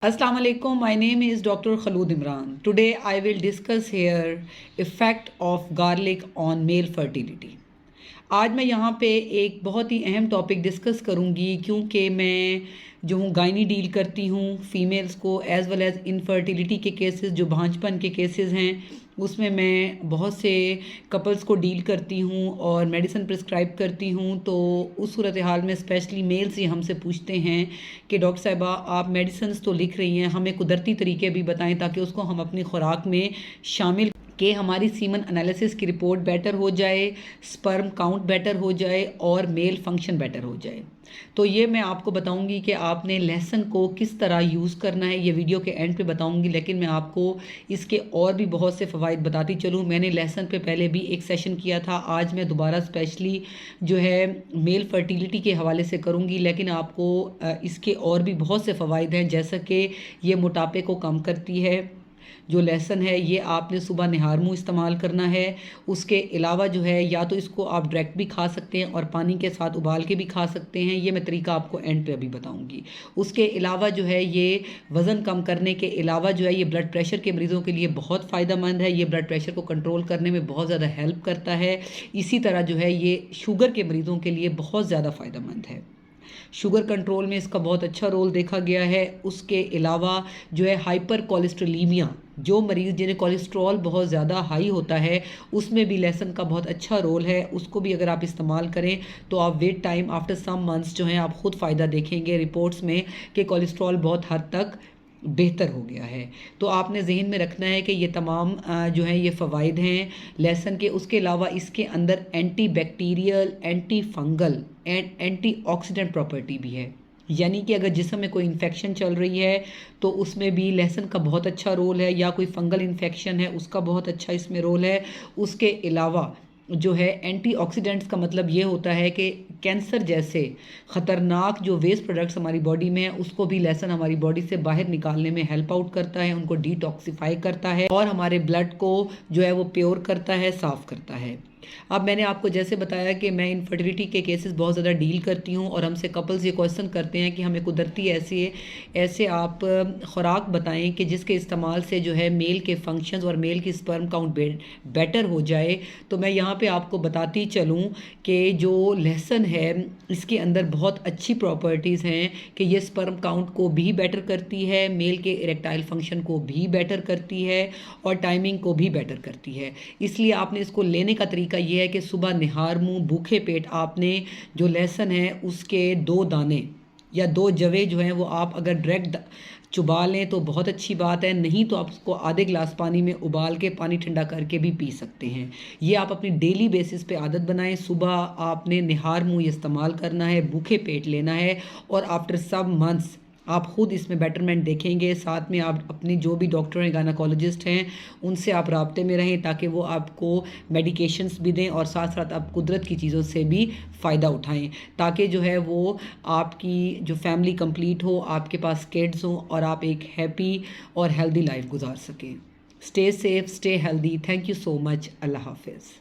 Assalamu alaikum. My name is Dr. Khalood Imran. Today I will discuss here effect of garlic on male fertility. आज मैं यहाँ पे एक बहुत ही अहम टॉपिक डिस्कस करूँगी क्योंकि मैं जो हूँ गायनी डील करती हूँ फीमेल्स को एज़ वेल एज़ इनफर्टिलिटी के केसेस जो भांजपन के केसेस हैं उसमें मैं बहुत से कपल्स को डील करती हूँ और मेडिसिन प्रिस्क्राइब करती हूँ। तो उस सूरत हाल में स्पेशली मेल्स ये हमसे पूछते हैं कि डॉक्टर साहिबा आप मेडिसिन तो लिख रही हैं, हमें कुदरती तरीके भी बताएं ताकि उसको हम अपनी खुराक में शामिल कि हमारी सीमन एनालिसिस की रिपोर्ट बेटर हो जाए, स्पर्म काउंट बेटर हो जाए और मेल फंक्शन बेटर हो जाए। तो ये मैं आपको बताऊंगी कि आपने लहसुन को किस तरह यूज़ करना है, ये वीडियो के एंड पे बताऊंगी। लेकिन मैं आपको इसके और भी बहुत से फ़वाइद बताती चलूँ। मैंने लहसुन पे पहले भी एक सेशन किया था, आज मैं दोबारा स्पेशली जो है मेल फर्टिलिटी के हवाले से करूँगी। लेकिन आपको इसके और भी बहुत से फ़वाइद हैं, जैसा कि ये मोटापे को कम करती है। जो लहसुन है ये आपने सुबह निहार मुँह इस्तेमाल करना है। उसके अलावा जो है या तो इसको आप डायरेक्ट भी खा सकते हैं और पानी के साथ उबाल के भी खा सकते हैं, ये मैं तरीका आपको एंड पे अभी बताऊंगी। उसके अलावा जो है ये वज़न कम करने के अलावा जो है ये ब्लड प्रेशर के मरीज़ों के लिए बहुत फ़ायदेमंद है। ये ब्लड प्रेशर को कंट्रोल करने में बहुत ज़्यादा हेल्प करता है। इसी तरह जो है ये शुगर के मरीज़ों के लिए बहुत ज़्यादा फ़ायदेमंद है। शुगर कंट्रोल में इसका बहुत अच्छा रोल देखा गया है। उसके अलावा जो है हाइपर कोलेस्ट्रोलीमिया, जो मरीज़ जिन्हें कोलेस्ट्रॉल बहुत ज़्यादा हाई होता है उसमें भी लहसुन का बहुत अच्छा रोल है। उसको भी अगर आप इस्तेमाल करें तो आप with time after some months जो हैं आप ख़ुद फ़ायदा देखेंगे रिपोर्ट्स में कि कोलेस्ट्रॉल बहुत हद तक बेहतर हो गया है। तो आपने जहन में रखना है कि ये तमाम जो है ये फ़वाइद हैं लहसुन के। उसके अलावा इसके अंदर anti bacterial, anti fungal and anti oxidant property भी है। यानी कि अगर जिस्म में कोई इन्फेक्शन चल रही है तो उसमें भी लहसुन का बहुत अच्छा रोल है, या कोई फंगल इन्फेक्शन है उसका बहुत अच्छा इसमें रोल है। उसके अलावा जो है एंटीऑक्सीडेंट्स का मतलब ये होता है कि कैंसर जैसे ख़तरनाक जो वेस्ट प्रोडक्ट्स हमारी बॉडी में है उसको भी लहसुन हमारी बॉडी से बाहर निकालने में हेल्प आउट करता है, उनको डिटॉक्सिफाई करता है और हमारे ब्लड को जो है वो प्योर करता है, साफ़ करता है। अब मैंने आपको जैसे बताया कि मैं इनफर्टिलिटी के केसेस बहुत ज़्यादा डील करती हूँ और हमसे कपल्स ये क्वेश्चन करते हैं कि हमें कुदरती ऐसे आप खुराक बताएं कि जिसके इस्तेमाल से जो है मेल के फंक्शंस और मेल की स्पर्म काउंट बेटर हो जाए। तो मैं यहाँ पे आपको बताती चलूँ कि जो लहसुन है इसके अंदर बहुत अच्छी प्रॉपर्टीज़ हैं कि ये स्पर्म काउंट को भी बेटर करती है, मेल के इरेक्टाइल फंक्शन को भी बेटर करती है और टाइमिंग को भी बेटर करती है। इसलिए आपने इसको लेने का तरीका ये है कि सुबह निहार मुँह भूखे पेट आपने जो लहसुन है उसके 2 दाने या 2 जवे जो हैं वो आप अगर डायरेक्ट चुबा लें तो बहुत अच्छी बात है, नहीं तो आप उसको आधे गिलास पानी में उबाल के पानी ठंडा करके भी पी सकते हैं। ये आप अपनी डेली बेसिस पे आदत बनाएं। सुबह आपने निहार मुँह इस्तेमाल करना है, भूखे पेट लेना है और आफ्टर सम मंथ्स आप ख़ुद इसमें बेटरमेंट देखेंगे। साथ में आप अपनी जो भी डॉक्टर हैं, गायनेकोलॉजिस्ट हैं, उनसे आप राब्ते में रहें ताकि वो आपको मेडिकेशंस भी दें और साथ साथ आप कुदरत की चीज़ों से भी फ़ायदा उठाएं ताकि जो है वो आपकी जो फैमिली कंप्लीट हो, आपके पास किड्स हों और आप एक हैप्पी और हेल्दी लाइफ गुजार सकें। Stay safe, stay healthy. Thank you so much. Allah हाफिज़।